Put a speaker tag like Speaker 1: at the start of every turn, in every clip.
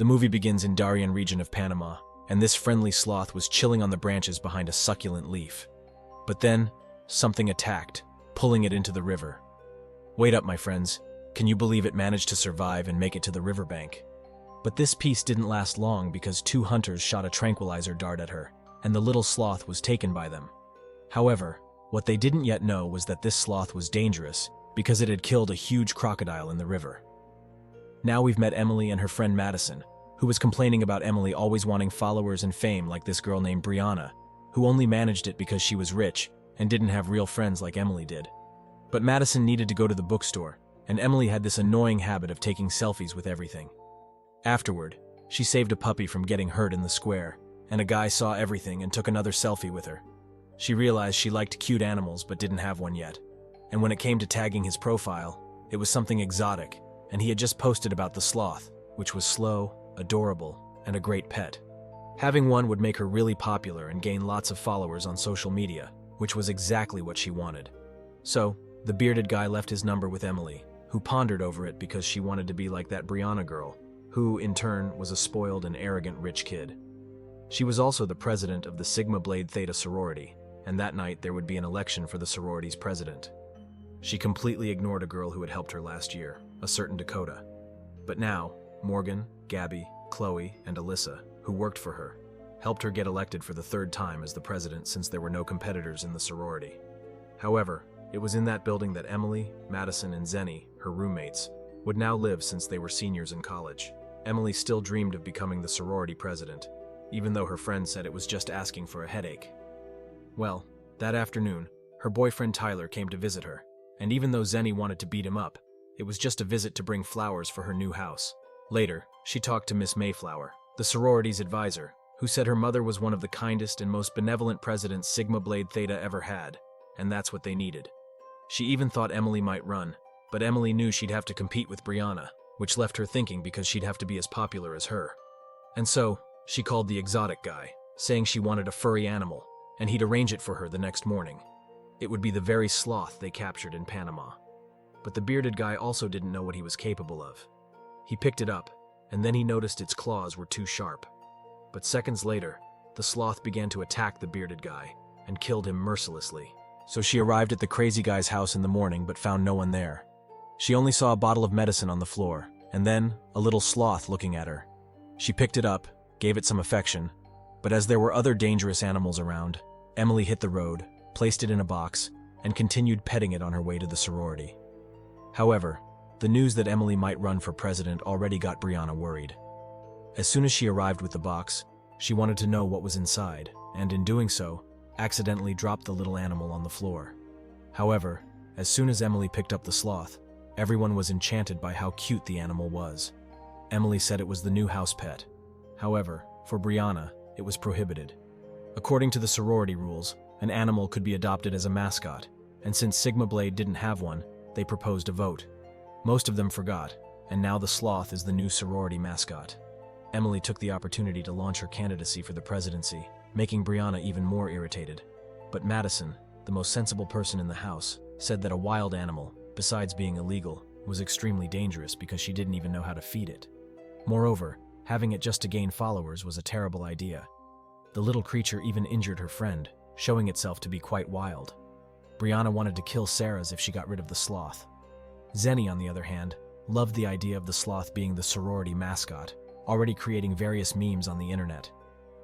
Speaker 1: The movie begins in Darien region of Panama, and this friendly sloth was chilling on the branches behind a succulent leaf. But then, something attacked, pulling it into the river. Wait up, my friends. Can you believe it managed to survive and make it to the riverbank? But this peace didn't last long because two hunters shot a tranquilizer dart at her, and the little sloth was taken by them. However, what they didn't yet know was that this sloth was dangerous because it had killed a huge crocodile in the river. Now we've met Emily and her friend Madison, who was complaining about Emily always wanting followers and fame like this girl named Brianna, who only managed it because she was rich and didn't have real friends like Emily did. But Madison needed to go to the bookstore, and Emily had this annoying habit of taking selfies with everything. Afterward, she saved a puppy from getting hurt in the square, and a guy saw everything and took another selfie with her. She realized she liked cute animals but didn't have one yet, and when it came to tagging his profile, it was something exotic, and he had just posted about the sloth, which was slow, adorable, and a great pet. Having one would make her really popular and gain lots of followers on social media, which was exactly what she wanted. So, the bearded guy left his number with Emily, who pondered over it because she wanted to be like that Brianna girl, who, in turn, was a spoiled and arrogant rich kid. She was also the president of the Sigma Blade Theta sorority, and that night there would be an election for the sorority's president. She completely ignored a girl who had helped her last year, a certain Dakota. But now, Morgan, Gabby, Chloe, and Alyssa, who worked for her, helped her get elected for the third time as the president since there were no competitors in the sorority. However, it was in that building that Emily, Madison, and Zenny, her roommates, would now live since they were seniors in college. Emily still dreamed of becoming the sorority president, even though her friends said it was just asking for a headache. Well, that afternoon, her boyfriend Tyler came to visit her, and even though Zenny wanted to beat him up, it was just a visit to bring flowers for her new house. Later, she talked to Miss Mayflower, the sorority's advisor, who said her mother was one of the kindest and most benevolent presidents Sigma Blade Theta ever had, and that's what they needed. She even thought Emily might run, but Emily knew she'd have to compete with Brianna, which left her thinking because she'd have to be as popular as her. And so, she called the exotic guy, saying she wanted a furry animal, and he'd arrange it for her the next morning. It would be the very sloth they captured in Panama. But the bearded guy also didn't know what he was capable of. He picked it up, and then he noticed its claws were too sharp. But seconds later, the sloth began to attack the bearded guy, and killed him mercilessly. So she arrived at the crazy guy's house in the morning but found no one there. She only saw a bottle of medicine on the floor, and then a little sloth looking at her. She picked it up, gave it some affection, but as there were other dangerous animals around, Emily hit the road, placed it in a box, and continued petting it on her way to the sorority. However, the news that Emily might run for president already got Brianna worried. As soon as she arrived with the box, she wanted to know what was inside, and in doing so, accidentally dropped the little animal on the floor. However, as soon as Emily picked up the sloth, everyone was enchanted by how cute the animal was. Emily said it was the new house pet. However, for Brianna, it was prohibited. According to the sorority rules, an animal could be adopted as a mascot, and since Sigma Blade didn't have one, they proposed a vote. Most of them forgot, and now the sloth is the new sorority mascot. Emily took the opportunity to launch her candidacy for the presidency, making Brianna even more irritated. But Madison, the most sensible person in the house, said that a wild animal, besides being illegal, was extremely dangerous because she didn't even know how to feed it. Moreover, having it just to gain followers was a terrible idea. The little creature even injured her friend, showing itself to be quite wild. Brianna wanted to kill Sarah's if she got rid of the sloth. Zenny, on the other hand, loved the idea of the sloth being the sorority mascot, already creating various memes on the internet.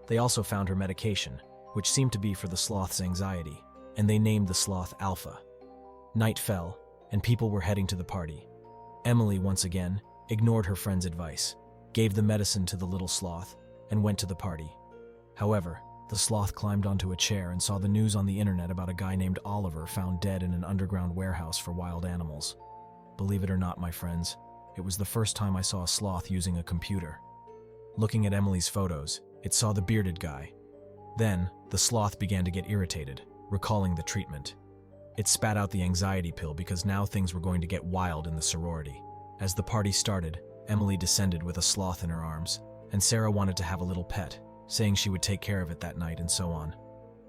Speaker 1: They also found her medication, which seemed to be for the sloth's anxiety, and they named the sloth Alpha. Night fell, and people were heading to the party. Emily, once again, ignored her friend's advice, gave the medicine to the little sloth, and went to the party. However, the sloth climbed onto a chair and saw the news on the internet about a guy named Oliver found dead in an underground warehouse for wild animals. Believe it or not, my friends, it was the first time I saw a sloth using a computer. Looking at Emily's photos, it saw the bearded guy. Then, the sloth began to get irritated, recalling the treatment. It spat out the anxiety pill because now things were going to get wild in the sorority. As the party started, Emily descended with a sloth in her arms, and Sarah wanted to have a little pet, saying she would take care of it that night and so on.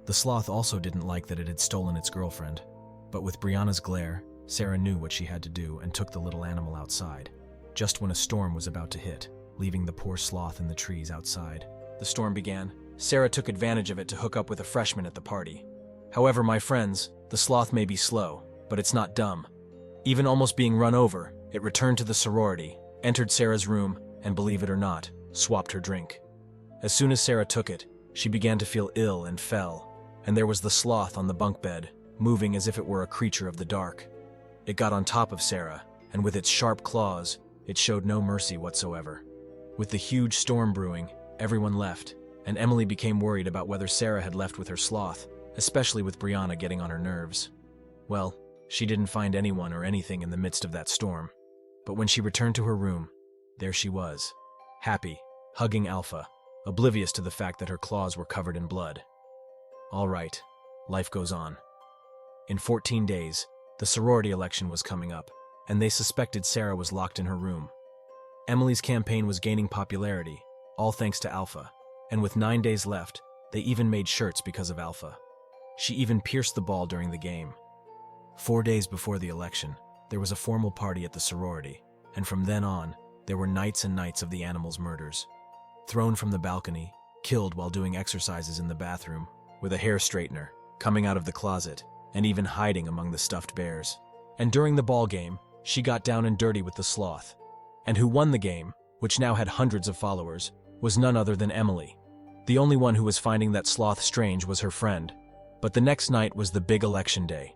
Speaker 1: The sloth also didn't like that it had stolen its girlfriend, but with Brianna's glare, Sarah knew what she had to do and took the little animal outside, just when a storm was about to hit. leaving the poor sloth in the trees outside. The storm began. Sarah took advantage of it to hook up with a freshman at the party. However, my friends, the sloth may be slow, but it's not dumb. Even almost being run over, it returned to the sorority, entered Sarah's room, and believe it or not, swapped her drink. As soon as Sarah took it, she began to feel ill and fell, and there was the sloth on the bunk bed, moving as if it were a creature of the dark. It got on top of Sarah, and with its sharp claws, it showed no mercy whatsoever. With the huge storm brewing, everyone left, and Emily became worried about whether Sarah had left with her sloth, especially with Brianna getting on her nerves. Well, she didn't find anyone or anything in the midst of that storm. But when she returned to her room, there she was, happy, hugging Alpha, oblivious to the fact that her claws were covered in blood. All right, life goes on. In 14 days, the sorority election was coming up, and they suspected Sarah was locked in her room. Emily's campaign was gaining popularity, all thanks to Alpha, and with 9 days left, they even made shirts because of Alpha. She even pierced the ball during the game. 4 days before the election, there was a formal party at the sorority, and from then on, there were nights and nights of the animals' murders. Thrown from the balcony, killed while doing exercises in the bathroom, with a hair straightener, coming out of the closet, and even hiding among the stuffed bears. And during the ball game, she got down and dirty with the sloth. And who won the game, which now had hundreds of followers, was none other than Emily. The only one who was finding that sloth strange was her friend. But the next night was the big election day.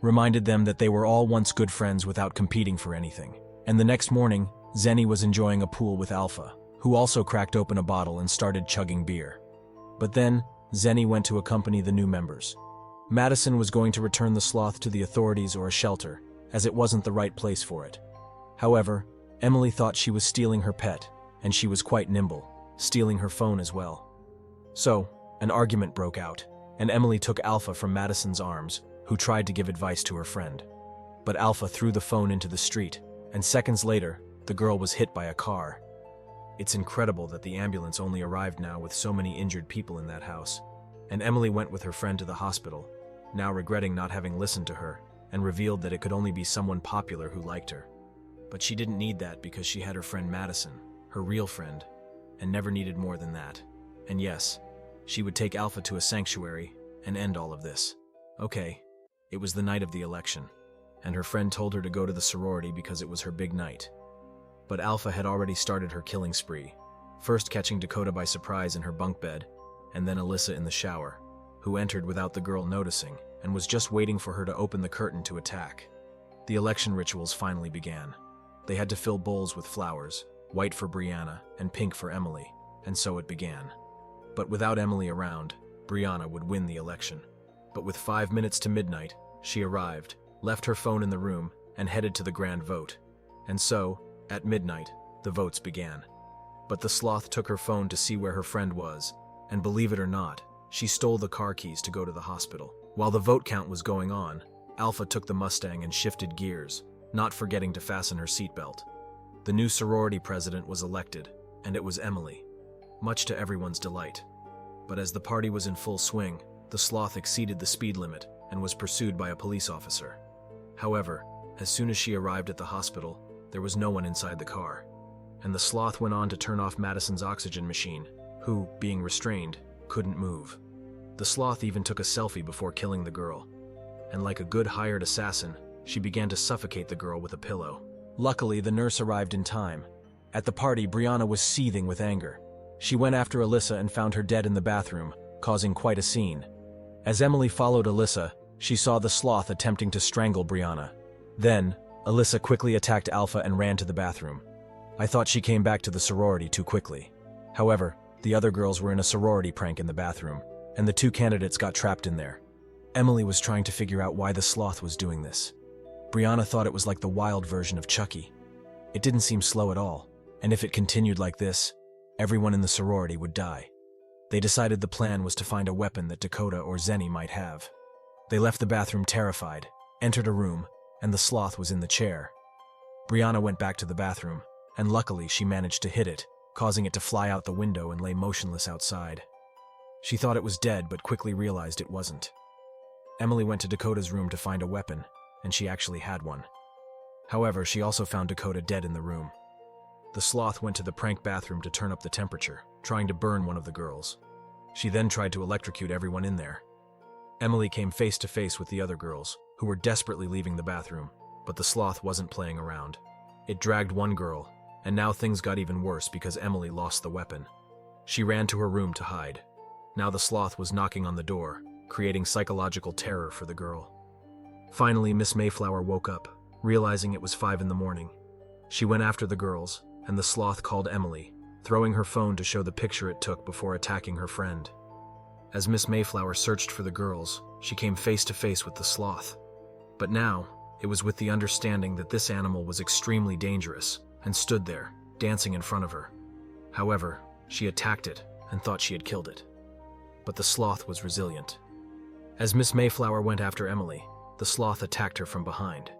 Speaker 1: Reminded them that they were all once good friends without competing for anything. And the next morning, Zenny was enjoying a pool with Alpha, who also cracked open a bottle and started chugging beer. But then, Zenny went to accompany the new members. Madison was going to return the sloth to the authorities or a shelter, as it wasn't the right place for it. However, Emily thought she was stealing her pet, and she was quite nimble, stealing her phone as well. So, an argument broke out, and Emily took Alpha from Madison's arms, who tried to give advice to her friend. But Alpha threw the phone into the street, and seconds later, the girl was hit by a car. It's incredible that the ambulance only arrived now with so many injured people in that house, and Emily went with her friend to the hospital, now regretting not having listened to her, and revealed that it could only be someone popular who liked her. But she didn't need that because she had her friend Madison, her real friend, and never needed more than that. And yes, she would take Alpha to a sanctuary and end all of this. Okay, it was the night of the election, and her friend told her to go to the sorority because it was her big night. But Alpha had already started her killing spree, first catching Dakota by surprise in her bunk bed, and then Alyssa in the shower, who entered without the girl noticing and was just waiting for her to open the curtain to attack. The election rituals finally began. They had to fill bowls with flowers, white for Brianna and pink for Emily, and so it began. But without Emily around, Brianna would win the election. But with 5 minutes to midnight, she arrived, left her phone in the room, and headed to the grand vote. And so, at midnight, the votes began. But the sloth took her phone to see where her friend was, and believe it or not, she stole the car keys to go to the hospital. While the vote count was going on, Alpha took the Mustang and shifted gears, not forgetting to fasten her seatbelt. The new sorority president was elected, and it was Emily, much to everyone's delight. But as the party was in full swing, the sloth exceeded the speed limit and was pursued by a police officer. However, as soon as she arrived at the hospital, there was no one inside the car, and the sloth went on to turn off Madison's oxygen machine, who, being restrained, couldn't move. The sloth even took a selfie before killing the girl, and like a good hired assassin, she began to suffocate the girl with a pillow. Luckily, the nurse arrived in time. At the party, Brianna was seething with anger. She went after Alyssa and found her dead in the bathroom, causing quite a scene. As Emily followed Alyssa, she saw the sloth attempting to strangle Brianna. Then, Alyssa quickly attacked Alpha and ran to the bathroom. I thought she came back to the sorority too quickly. However, the other girls were in a sorority prank in the bathroom, and the 2 candidates got trapped in there. Emily was trying to figure out why the sloth was doing this. Brianna thought it was like the wild version of Chucky. It didn't seem slow at all, and if it continued like this, everyone in the sorority would die. They decided the plan was to find a weapon that Dakota or Zenny might have. They left the bathroom terrified, entered a room, and the sloth was in the chair. Brianna went back to the bathroom, and luckily she managed to hit it, causing it to fly out the window and lay motionless outside. She thought it was dead but quickly realized it wasn't. Emily went to Dakota's room to find a weapon, and she actually had one. However, she also found Dakota dead in the room. The the sloth went to the prank bathroom to turn up the temperature, trying to burn one of the girls. She then tried to electrocute everyone in there. Emily came face to face with the other girls, who were desperately leaving the bathroom, but the sloth wasn't playing around. It dragged one girl, and now things got even worse because Emily lost the weapon. She ran to her room to hide. Now the sloth was knocking on the door, creating psychological terror for the girl. Finally, Miss Mayflower woke up, realizing it was 5 in the morning. She went after the girls, and the sloth called Emily, throwing her phone to show the picture it took before attacking her friend. As Miss Mayflower searched for the girls, she came face to face with the sloth. But now, it was with the understanding that this animal was extremely dangerous and stood there, dancing in front of her. However, she attacked it and thought she had killed it. But the sloth was resilient. As Miss Mayflower went after Emily, the sloth attacked her from behind.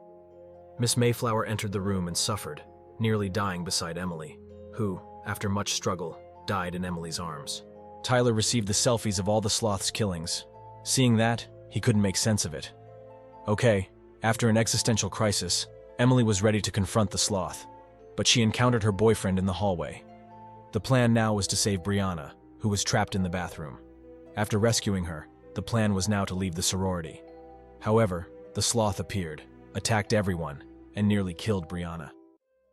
Speaker 1: Miss Mayflower entered the room and suffered, nearly dying beside Emily, who, after much struggle, died in Emily's arms. Tyler received the selfies of all the sloth's killings. Seeing that, he couldn't make sense of it. Okay, after an existential crisis, Emily was ready to confront the sloth, but she encountered her boyfriend in the hallway. The plan now was to save Brianna, who was trapped in the bathroom. After rescuing her, the plan was now to leave the sorority. However, the sloth appeared, attacked everyone, and nearly killed Brianna.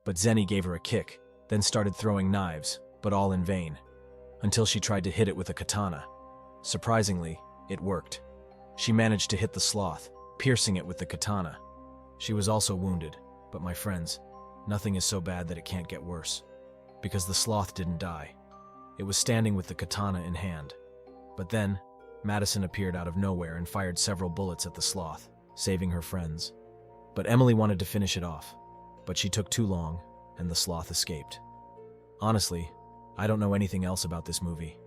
Speaker 1: But Zenny gave her a kick, then started throwing knives, but all in vain, until she tried to hit it with a katana. Surprisingly, it worked. She managed to hit the sloth, piercing it with the katana. She was also wounded, but my friends, nothing is so bad that it can't get worse. Because the sloth didn't die. It was standing with the katana in hand. But then, Madison appeared out of nowhere and fired several bullets at the sloth, saving her friends. But Emily wanted to finish it off, but she took too long, and the sloth escaped. Honestly, I don't know anything else about this movie,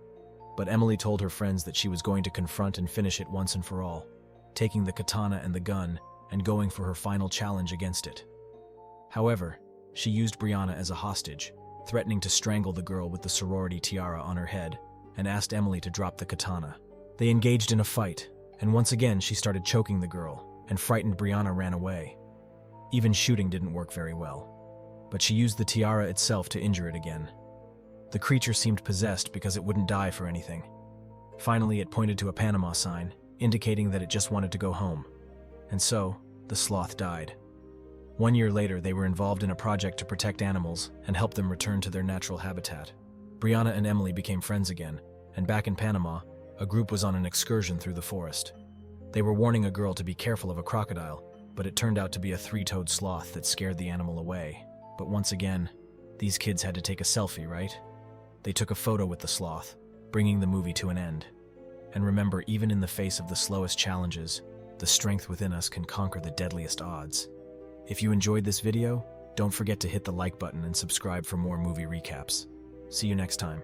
Speaker 1: but Emily told her friends that she was going to confront and finish it once and for all, taking the katana and the gun and going for her final challenge against it. However, she used Brianna as a hostage, threatening to strangle the girl with the sorority tiara on her head, and asked Emily to drop the katana. They engaged in a fight, and once again she started choking the girl, and frightened Brianna ran away. Even shooting didn't work very well, but she used the tiara itself to injure it again. The creature seemed possessed because it wouldn't die for anything. Finally, it pointed to a Panama sign, indicating that it just wanted to go home. And so, the sloth died. 1 year later, they were involved in a project to protect animals and help them return to their natural habitat. Brianna and Emily became friends again, and back in Panama, a group was on an excursion through the forest. They were warning a girl to be careful of a crocodile, but it turned out to be a 3-toed sloth that scared the animal away. But once again, these kids had to take a selfie, right? They took a photo with the sloth, bringing the movie to an end. And remember, even in the face of the slowest challenges, the strength within us can conquer the deadliest odds. If you enjoyed this video, don't forget to hit the like button and subscribe for more movie recaps. See you next time.